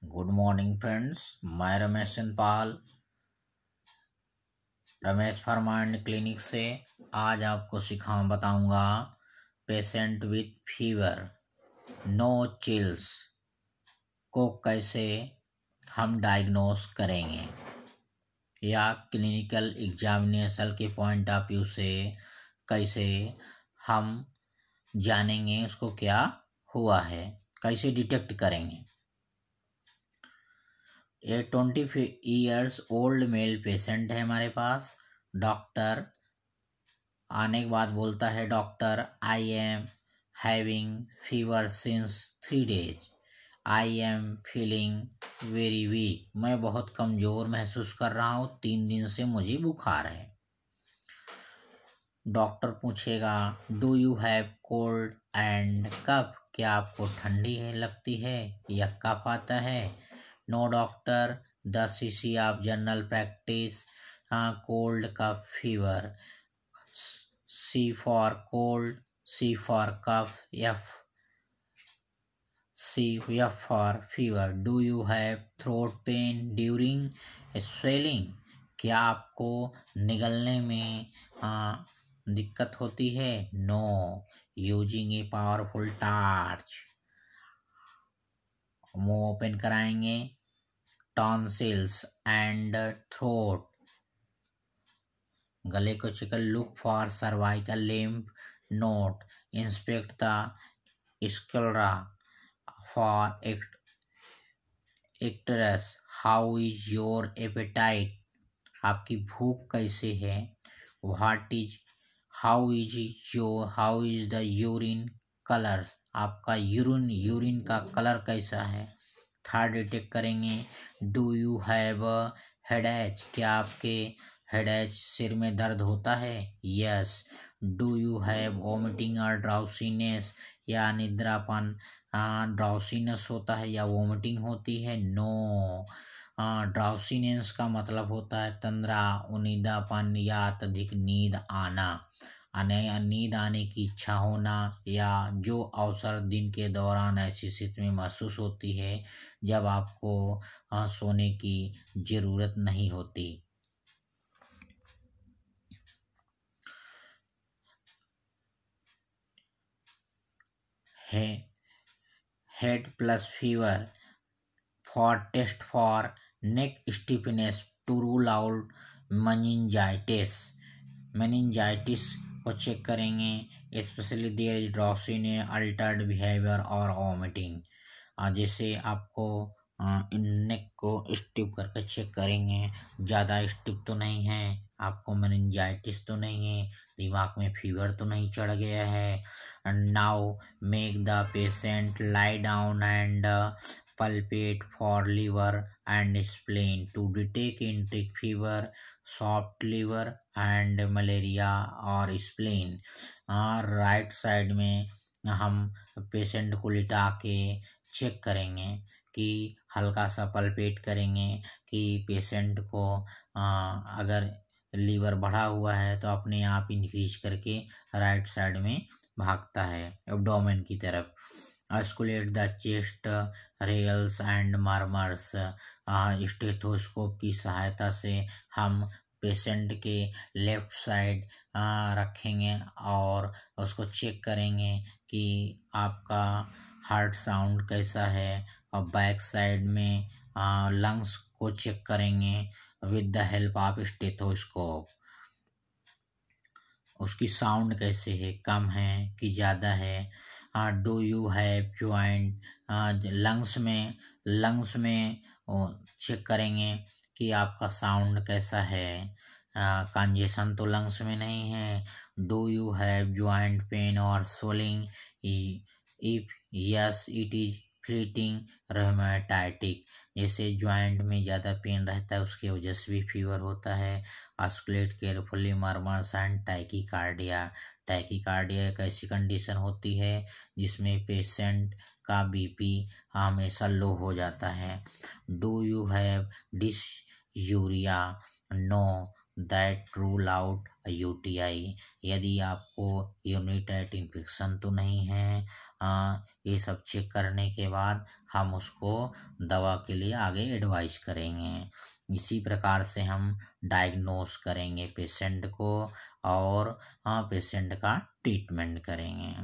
Good morning friends. मैं Ramesh Chandpal Ramesh pharma clinic से आज आपको बताऊंगा patient with fever no chills को कैसे हम डायग्नोस करेंगे या क्लिनिकल एग्जामिनेशन के पॉइंट ऑफ व्यू से कैसे हम जानेंगे उसको क्या हुआ है, कैसे डिटेक्ट करेंगे। ये 20 ईयर्स ओल्ड मेल पेशेंट है हमारे पास। डॉक्टर आने के बाद बोलता है, doctor I am having fever since 3 days, I am feeling very weak. मैं बहुत कमज़ोर महसूस कर रहा हूँ, 3 दिन से मुझे बुखार है। डॉक्टर पूछेगा, do you have cold and cough, क्या आपको ठंडी लगती है या कफ आता है। No doctor, 10 cc of general practice, cold cough fever, C for cold, C for cough, F for fever. Do you have throat pain during swelling, क्या आपको निगलने में दिक्कत होती है। No, using a powerful torch, मुंह ओपन कराएंगे। Tonsils and throat, गले को चेकर। Look for cervical lymph note, inspect the sclera for icterus. How is your appetite, आपकी भूख कैसे है। How is the urine colour, आपका यूरिन का कलर कैसा है। थर्ड डिटेक्ट करेंगे, डू यू हैव हेडेक, क्या आपके हेडेक सिर में दर्द होता है। Yes. Do you have vomiting और ड्राउसीनेस, या निद्रापन ड्राउसीनेस होता है या वॉमिटिंग होती है। नो। ड्राउसीनेस का मतलब होता है तंद्रा, उनीदापन या अत्यधिक नींद नींद आने की इच्छा होना, या जो अवसर दिन के दौरान ऐसी स्थिति में महसूस होती है जब आपको सोने की ज़रूरत नहीं होती। Head plus fever for test for neck stiffness to rule out meningitis को चेक करेंगे। Specially there is drowsiness altered behaviour और वॉमिटिंग, जैसे आपको नेक को स्टिफ करके चेक करेंगे, ज़्यादा स्टिफ तो नहीं है, आपको मेनिंजाइटिस तो नहीं है, दिमाग में फीवर तो नहीं चढ़ गया है। Now make the patient lie down and palpate for liver and spleen to detect enteric fever, soft liver and malaria और spleen। राइट साइड में हम पेशेंट को लिटा के चेक करेंगे कि हल्का सा पल्पेट करेंगे कि पेशेंट को अगर लीवर बढ़ा हुआ है तो अपने आप इंक्रीज करके राइट साइड में भागता है एब्डोमेन की तरफ। Auscultate the chest rales and murmurs, stethoscope की सहायता से हम पेशेंट के लेफ्ट साइड रखेंगे और उसको चेक करेंगे कि आपका हार्ट साउंड कैसा है, और बैक साइड में लंग्स को चेक करेंगे with the help of stethoscope. उसकी साउंड कैसे है, कम है कि ज़्यादा है। Do you have joint, lungs में चेक करेंगे कि आपका साउंड कैसा है, कंजेशन तो लंग्स में नहीं है। Do you have joint pain और swelling, if yes it is fleeting rheumatic, जैसे ज्वाइंट में ज़्यादा पेन रहता है उसकी वजह से भी फीवर होता है। आस्कुलेट केयरफुली मर्मर्स एंड टैकीकार्डिया एक ऐसी कंडीशन होती है जिसमें पेशेंट का बीपी हमेशा लो हो जाता है। Do you have dysuria, no. That rule out UTI. यदि आपको यूनिटाइट इन्फेक्शन तो नहीं है, ये सब चेक करने के बाद हम उसको दवा के लिए आगे एडवाइस करेंगे। इसी प्रकार से हम डायग्नोस करेंगे पेशेंट को और पेशेंट का ट्रीटमेंट करेंगे।